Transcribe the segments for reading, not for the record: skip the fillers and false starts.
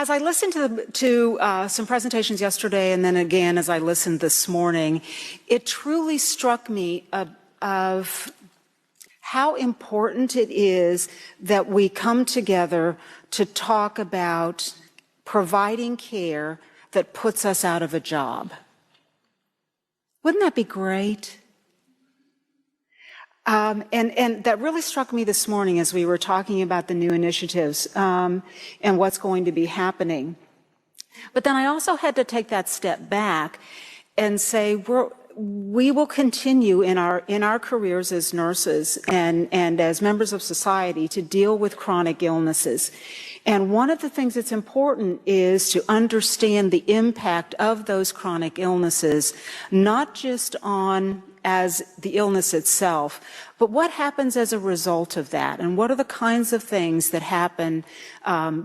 As I listened to some presentations yesterday, and then again as I listened this morning, it truly struck me of how important it is that we come together to talk about providing care that puts us out of a job. Wouldn't that be great? And that really struck me this morning as we were talking about the new initiatives and what's going to be happening. But then I also had to take that step back and say we will continue in our careers as nurses and as members of society to deal with chronic illnesses. And one of the things that's important is to understand the impact of those chronic illnesses, not just on as the illness itself, but what happens as a result of that, and what are the kinds of things that happen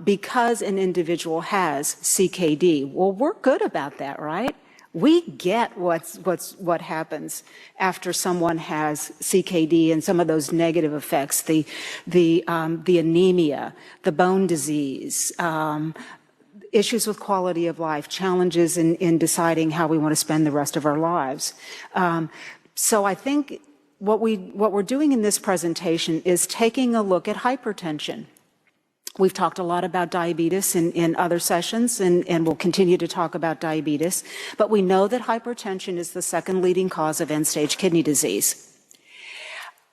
because an individual has CKD. Well, we're good about that, right? We get what happens after someone has CKD and some of those negative effects, the anemia, the bone disease, issues with quality of life, challenges in deciding how we want to spend the rest of our lives. So I think what we're doing in this presentation is taking a look at hypertension. We've talked a lot about diabetes in other sessions, and we'll continue to talk about diabetes, but we know that hypertension is the second leading cause of end-stage kidney disease.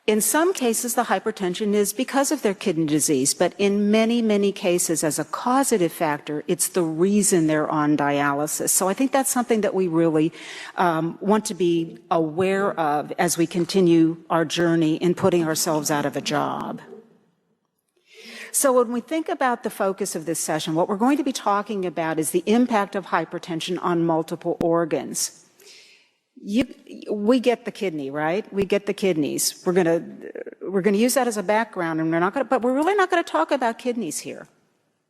In some cases, the hypertension is because of their kidney disease, but in many, many cases, as a causative factor, it's the reason they're on dialysis. So I think that's something that we really want to be aware of as we continue our journey in putting ourselves out of a job. So when we think about the focus of this session, what we're going to be talking about is the impact of hypertension on multiple organs. We get the kidney, right? We get the kidneys. We're gonna use that as a background, and but we're really not gonna talk about kidneys here.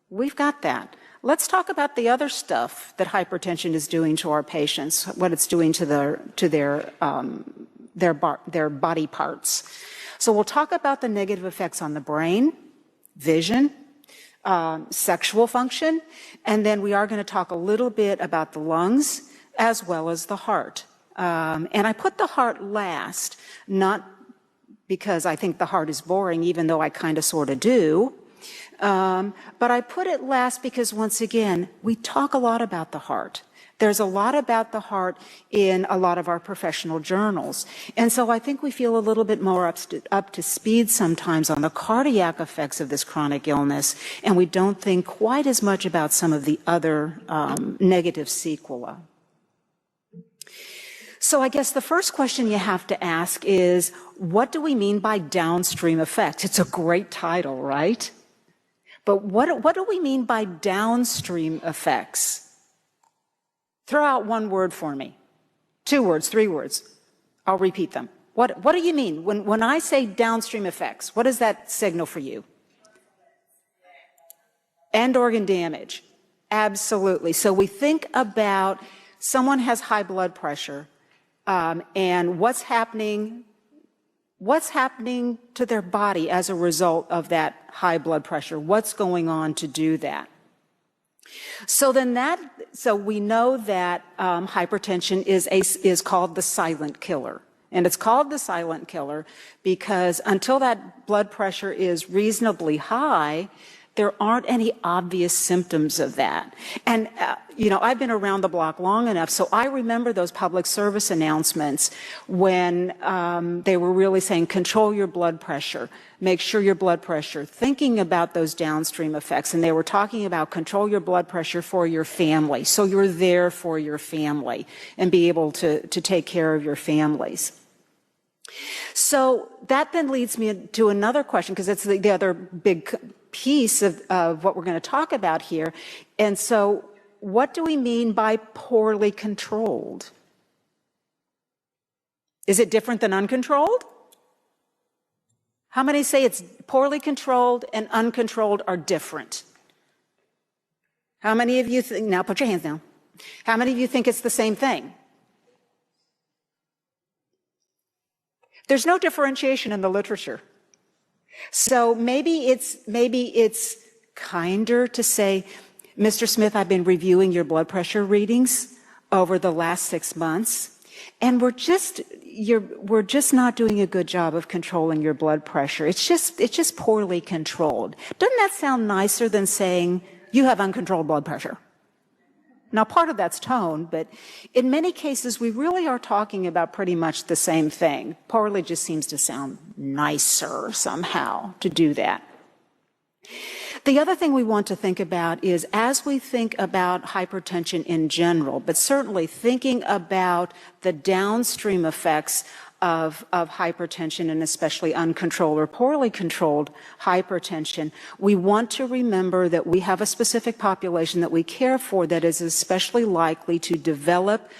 We've got that. Let's talk about the other stuff that hypertension is doing to our patients, what it's doing to their body parts. So we'll talk about the negative effects on the brain, vision, sexual function, and then we are going to talk a little bit about the lungs as well as the heart. And I put the heart last, not because I think the heart is boring, even though I kind of sort of do, but I put it last because, once again, we talk a lot about the heart. There's a lot about the heart in a lot of our professional journals. And so I think we feel a little bit more up to speed sometimes on the cardiac effects of this chronic illness, and we don't think quite as much about some of the other negative sequelae. So I guess the first question you have to ask is, what do we mean by downstream effects? It's a great title, right? But what do we mean by downstream effects? Throw out one word for me. 2 words, 3 words. I'll repeat them. What do you mean? When I say downstream effects, what does that signal for you? End organ damage. Absolutely. So we think about someone has high blood pressure, and what's happening to their body as a result of that high blood pressure? What's going on to do that? So we know that hypertension is called the silent killer. And it's called the silent killer because until that blood pressure is reasonably high, there aren't any obvious symptoms of that. And, I've been around the block long enough, so I remember those public service announcements when they were really saying, control your blood pressure, make sure your blood pressure, thinking about those downstream effects. And they were talking about control your blood pressure for your family, so you're there for your family and be able to take care of your families. So that then leads me to another question, because it's the other big piece of what we're going to talk about here. And so what do we mean by poorly controlled? Is it different than uncontrolled? How many say it's poorly controlled and uncontrolled are different? How many of you think, now put your hands down. How many of you think it's the same thing? There's no differentiation in the literature. So maybe it's kinder to say Mr. Smith, I've been reviewing your blood pressure readings over the last 6 months, and we're just not doing a good job of controlling your blood pressure. It's just poorly controlled. Doesn't that sound nicer than saying you have uncontrolled blood pressure? Now, part of that's tone, but in many cases, we really are talking about pretty much the same thing. Poorly just seems to sound nicer somehow to do that. The other thing we want to think about is, as we think about hypertension in general, but certainly thinking about the downstream effects of hypertension, and especially uncontrolled or poorly controlled hypertension, we want to remember that we have a specific population that we care for that is especially likely to develop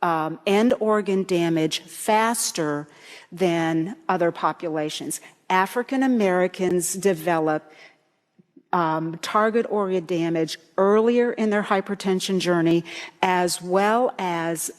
end organ damage faster than other populations. African Americans develop target organ damage earlier in their hypertension journey, as well as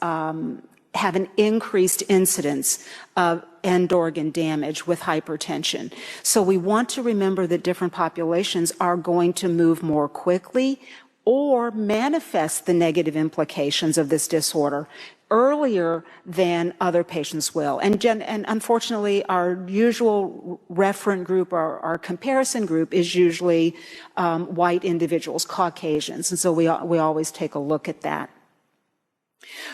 have an increased incidence of end organ damage with hypertension. So we want to remember that different populations are going to move more quickly or manifest the negative implications of this disorder earlier than other patients will. And unfortunately, our usual referent group, our comparison group, is usually white individuals, Caucasians. And so we always take a look at that.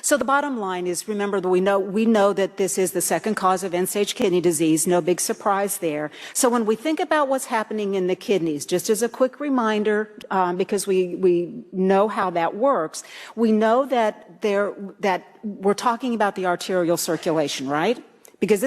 So the bottom line is, remember that we know that this is the second cause of end-stage kidney disease. No big surprise there. So when we think about what's happening in the kidneys, just as a quick reminder, because we know how that works, we know that we're talking about the arterial circulation, right? Because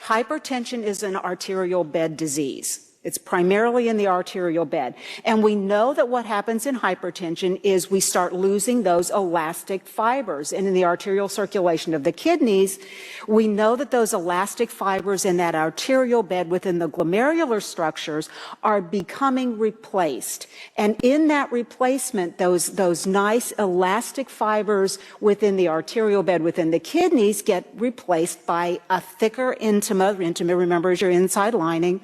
hypertension is an arterial bed disease. It's primarily in the arterial bed. And we know that what happens in hypertension is we start losing those elastic fibers. And in the arterial circulation of the kidneys, we know that those elastic fibers in that arterial bed within the glomerular structures are becoming replaced. And in that replacement, those nice elastic fibers within the arterial bed within the kidneys get replaced by a thicker intima. Intima, remember, is your inside lining.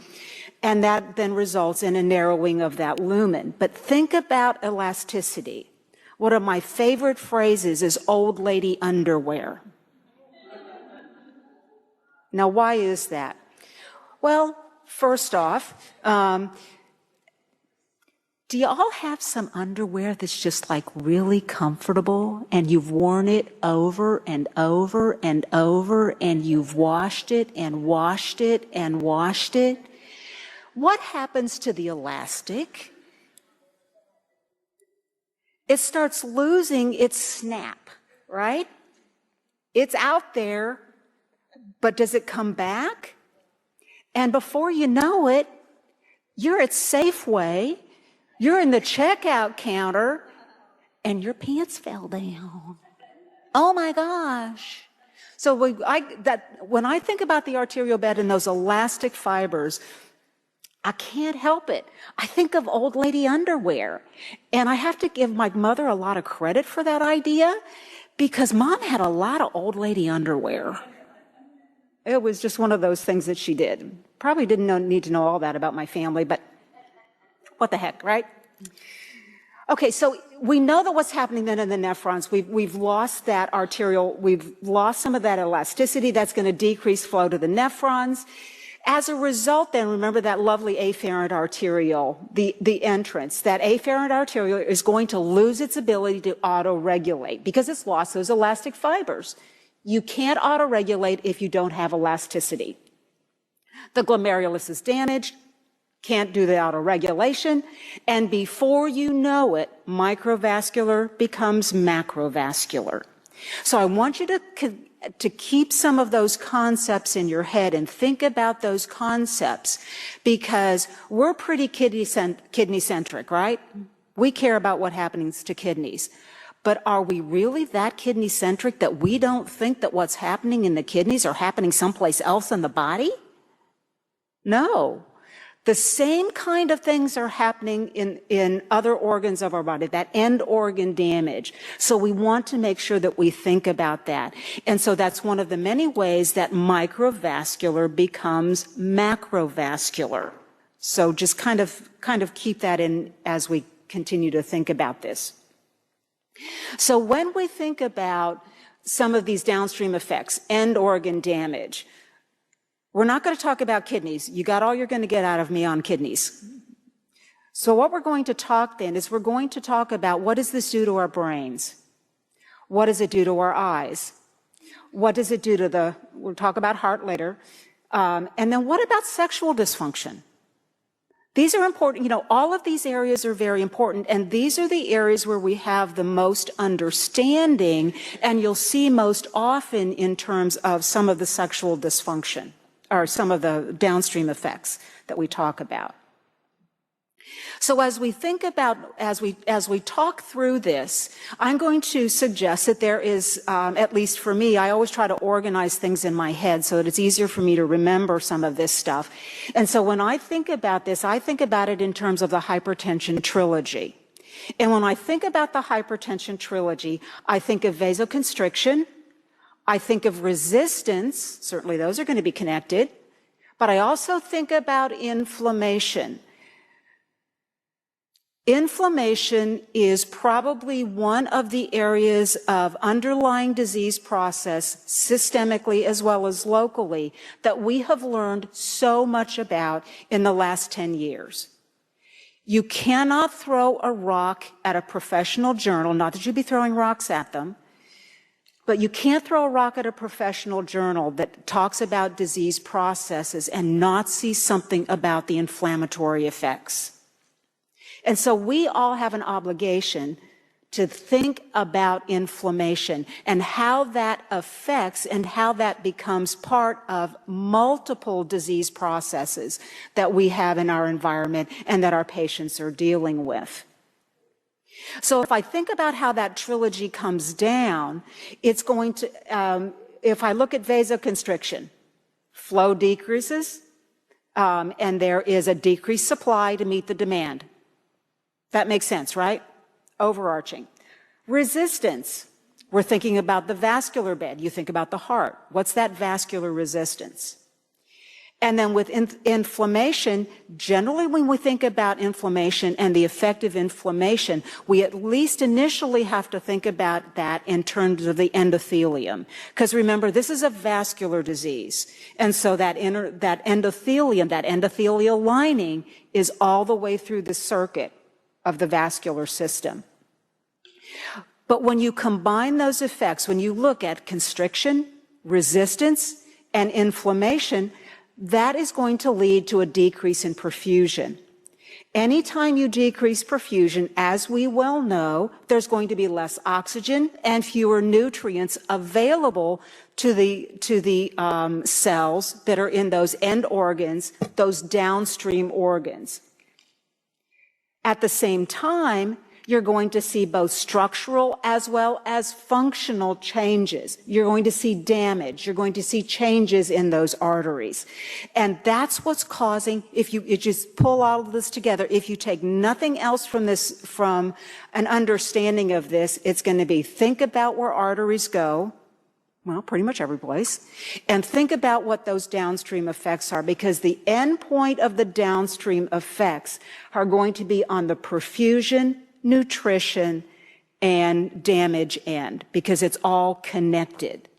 And that then results in a narrowing of that lumen. But think about elasticity. One of my favorite phrases is old lady underwear. Now, why is that? Well, first off, do you all have some underwear that's just like really comfortable and you've worn it over and over and over and you've washed it and washed it and washed it? What happens to the elastic? It starts losing its snap, right? It's out there, but does it come back? And before you know it, you're at Safeway, you're in the checkout counter, and your pants fell down. Oh my gosh. So when I think about the arterial bed and those elastic fibers, I can't help it. I think of old lady underwear. And I have to give my mother a lot of credit for that idea, because Mom had a lot of old lady underwear. It was just one of those things that she did. Probably didn't need to know all that about my family, but what the heck, right? Okay, so we know that what's happening then in the nephrons, we've lost that we've lost some of that elasticity. That's going to decrease flow to the nephrons. As a result, then, remember that lovely afferent arteriole, the entrance. That afferent arteriole is going to lose its ability to auto-regulate because it's lost those elastic fibers. You can't auto-regulate if you don't have elasticity. The glomerulus is damaged, can't do the auto-regulation, and before you know it, microvascular becomes macrovascular. So I want you to keep some of those concepts in your head and think about those concepts, because we're pretty kidney-centric, right? We care about what happens to kidneys. But are we really that kidney-centric that we don't think that what's happening in the kidneys are happening someplace else in the body? No. The same kind of things are happening in other organs of our body, that end organ damage. So we want to make sure that we think about that. And so that's one of the many ways that microvascular becomes macrovascular. So just kind of keep that in as we continue to think about this. So when we think about some of these downstream effects, end organ damage, we're not going to talk about kidneys. You got all you're going to get out of me on kidneys. So what we're going to talk then is we're going to talk about what does this do to our brains? What does it do to our eyes? What does it do to we'll talk about heart later. And then what about sexual dysfunction? These are important, all of these areas are very important, and these are the areas where we have the most understanding, and you'll see most often in terms of some of the sexual dysfunction, or some of the downstream effects that we talk about. So as we think about, as we talk through this, I'm going to suggest that there is, at least for me, I always try to organize things in my head so that it's easier for me to remember some of this stuff. And so when I think about this, I think about it in terms of the hypertension trilogy. And when I think about the hypertension trilogy, I think of vasoconstriction, I think of resistance, certainly those are going to be connected, but I also think about inflammation. Inflammation is probably one of the areas of underlying disease process, systemically as well as locally, that we have learned so much about in the last 10 years. You cannot throw a rock at a professional journal, not that you'd be throwing rocks at them, but you can't throw a rock at a professional journal that talks about disease processes and not see something about the inflammatory effects. And so we all have an obligation to think about inflammation and how that affects and how that becomes part of multiple disease processes that we have in our environment and that our patients are dealing with. So if I think about how that trilogy comes down, it's going to, if I look at vasoconstriction, flow decreases, and there is a decreased supply to meet the demand. That makes sense, right? Overarching. Resistance. We're thinking about the vascular bed. You think about the heart. What's that vascular resistance? And then with inflammation, generally when we think about inflammation and the effect of inflammation, we at least initially have to think about that in terms of the endothelium. Because remember, this is a vascular disease. And so that endothelium, that endothelial lining is all the way through the circuit of the vascular system. But when you combine those effects, when you look at constriction, resistance, and inflammation, that is going to lead to a decrease in perfusion. Anytime you decrease perfusion, as we well know, there's going to be less oxygen and fewer nutrients available to the cells that are in those end organs, those downstream organs. At the same time, you're going to see both structural as well as functional changes. You're going to see damage. You're going to see changes in those arteries. And that's what's causing, if you just pull all of this together, if you take nothing else from this, from an understanding of this, it's going to be think about where arteries go, well, pretty much every place, and think about what those downstream effects are, because the end point of the downstream effects are going to be on the perfusion, nutrition, and damage end, because it's all connected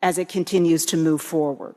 as it continues to move forward.